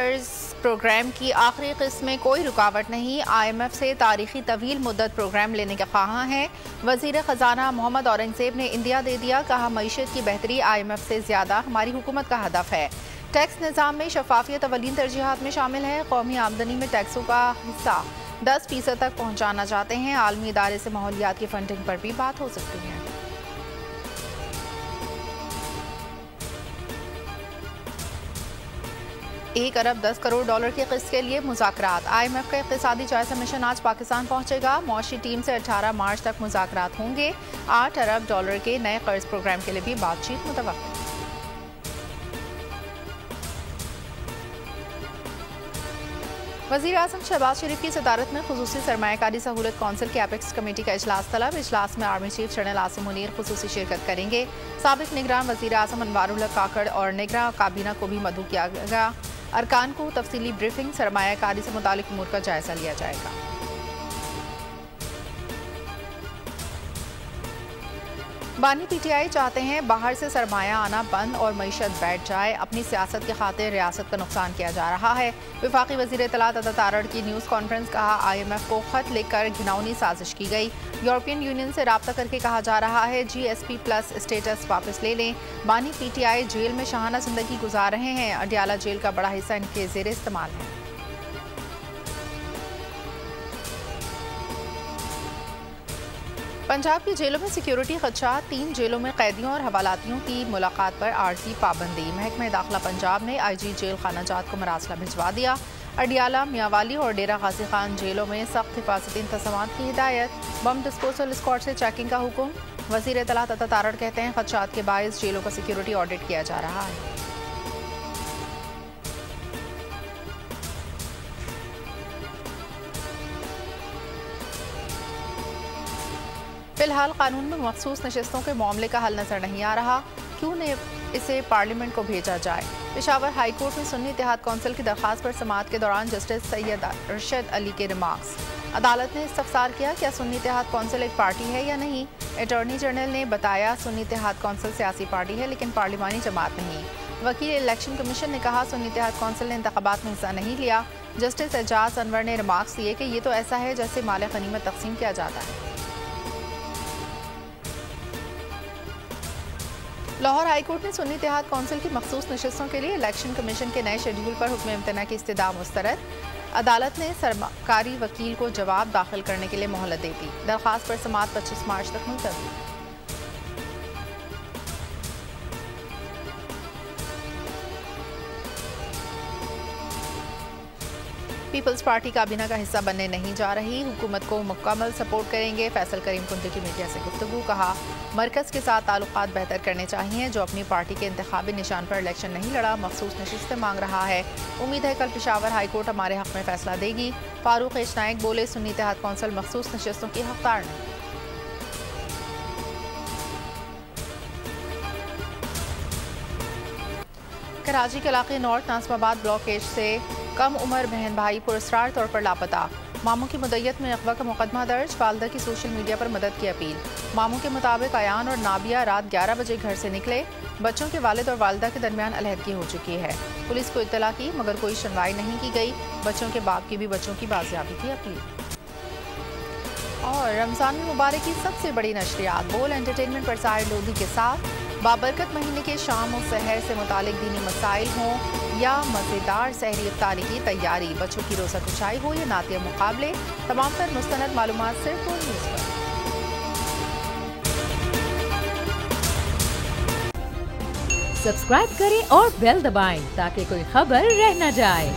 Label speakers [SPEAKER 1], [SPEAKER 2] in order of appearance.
[SPEAKER 1] قرض پروگرام کی آخری قسط میں کوئی رکاوٹ نہیں، IMF سے تاریخی طویل مدت پروگرام لینے کے خواہاں ہیں۔ وزیر خزانہ محمد اورنگزیب نے اندیا دے دیا، کہا معیشت کی بہتری IMF سے زیادہ ہماری حکومت کا ہدف ہے۔ ٹیکس نظام میں شفافیت اولین ترجیحات میں شامل ہے، قومی آمدنی میں ٹیکسوں کا حصہ 10% تک پہنچانا چاہتے ہیں۔ عالمی ادارے سے ماحولیات کی فنڈنگ پر بھی بات ہو سکتی ہے۔ $1.10 کی قسط کے لیے مذاکرات۔ IMF کا اقتصادی جائزہ مشن آج پاکستان پہنچے گا۔ معاشی ٹیم سے 18 مارچ تک مذاکرات ہوں گے۔ $8 کے نئے قرض پروگرام کے لیے بھی بات چیت متوقع۔ وزیر اعظم شہباز شریف کی صدارت میں خصوصی سرمایہ کاری سہولت کونسل کی ایپیکس کمیٹی کا اجلاس طلب۔ اجلاس میں army chief general Asim Munir خصوصی شرکت کریں گے۔ سابق نگراں وزیر اعظم انوار الحق کاکڑ اور نگراں کابینہ کو بھی مدعو کیا گیا۔ ارکان کو تفصیلی بریفنگ، سرمایہ کاری سے متعلق امور کا جائزہ لیا جائے گا۔ بانی PTI چاہتے ہیں باہر سے سرمایہ آنا بند اور معیشت بیٹھ جائے۔ اپنی سیاست کی خاطر ریاست کا نقصان کیا جا رہا ہے۔ وفاقی وزیر اطلاعات عطا تارڑ کی نیوز کانفرنس، کہا IMF کو خط لکھ کر گھناؤنی سازش کی گئی۔ یورپین یونین سے رابطہ کر کے کہا جا رہا ہے GSP+ اسٹیٹس واپس لے لیں۔ بانی PTI جیل میں شاہانہ زندگی گزار رہے ہیں۔ اڈیالہ جیل کا بڑا حصہ ان کے زیر استعمال ہے۔ پنجاب کی جیلوں میں سیکیورٹی خدشات، 3 جیلوں میں قیدیوں اور حوالاتیوں کی ملاقات پر عارضی پابندی۔ محکمہ داخلہ پنجاب نے IG جیل خانہ جات کو مراسلہ بھجوا دیا۔ اڈیالہ، میاوالی اور ڈیرہ غازی خان جیلوں میں سخت حفاظتی انتظامات کی ہدایت۔ بم ڈسپوزل اسکواڈ سے چیکنگ کا حکم۔ وزیر اطلاعات عطا تارڑ کہتے ہیں خدشات کے باعث جیلوں کا سیکیورٹی آڈٹ کیا جا رہا ہے۔ فی الحال قانون میں مخصوص نشستوں کے معاملے کا حل نظر نہیں آ رہا، کیوں نہ اسے پارلیمنٹ کو بھیجا جائے۔ پشاور ہائی کورٹ میں سنی اتحاد کونسل کی درخواست پر سماعت کے دوران جسٹس سید ارشد علی کے ریمارکس۔ عدالت نے استفسار کیا، کیا سنی اتحاد کونسل ایک پارٹی ہے یا نہیں؟ اٹارنی جنرل نے بتایا سنی اتحاد کونسل سیاسی پارٹی ہے لیکن پارلیمانی جماعت نہیں۔ وکیل الیکشن کمیشن نے کہا سنی اتحاد کونسل نے انتخابات میں حصہ نہیں لیا۔ جسٹس اعجاز انور نے ریمارکس دیے کہ یہ تو ایسا ہے جیسے مال غنیمت تقسیم کیا جاتا ہے۔ لاہور ہائی کورٹ نے سنی اتحاد کونسل کی مخصوص نشستوں کے لیے الیکشن کمیشن کے نئے شیڈول پر حکم امتناع کی استدعا مسترد۔ عدالت نے سرکاری وکیل کو جواب داخل کرنے کے لیے مہلت دے دی۔ درخواست پر سماعت 25 مارچ تک ملتوی۔ پیپلز پارٹی کابینہ کا حصہ بننے نہیں جا رہی، حکومت کو مکمل سپورٹ کریں گے۔ فیصل کریم کنڈی کی میڈیا سے گفتگو، کہا مرکز کے ساتھ تعلقات بہتر کرنے چاہیے، جو اپنی پارٹی کے انتخابی نشان پر الیکشن نہیں لڑا مخصوص نشستیں مانگ رہا ہے۔ امید ہے کل پشاور ہائی کورٹ ہمارے حق میں فیصلہ دے گی۔ فاروق ایچ نائک بولے سنی اتحاد کونسل مخصوص نشستوں کی حقدار نہیں۔ کراچی کے علاقے نارتھ ناظم آباد بلاکیج سے کم عمر بہن بھائی پراسرار طور پر لاپتہ، ماموں کی مدعیت میں اغوا کا مقدمہ درج، والدہ کی سوشل میڈیا پر مدد کی اپیل۔ ماموں کے مطابق ایان اور نابیہ رات 11 بجے گھر سے نکلے، بچوں کے والد اور والدہ کے درمیان علیحدگی ہو چکی ہے۔ پولیس کو اطلاع کی مگر کوئی سنوائی نہیں کی گئی، بچوں کے باپ کی بھی بچوں کی بازیابی کی اپیل۔ اور رمضان المبارک کی سب سے بڑی نشریات بول انٹرٹینمنٹ پر ساحر لودھی کے ساتھ، بابرکت مہینے کے شام و سحر سے متعلق دینی مسائل ہوں یا مزیدار سحری افطاری کی تیاری، بچوں کی روزہ کشائی ہو یا نعتیہ مقابلے، تمام تر مستند معلومات صرف بول نیوز پر۔
[SPEAKER 2] سبسکرائب کریں اور بیل دبائیں تاکہ کوئی خبر رہ نہ جائے۔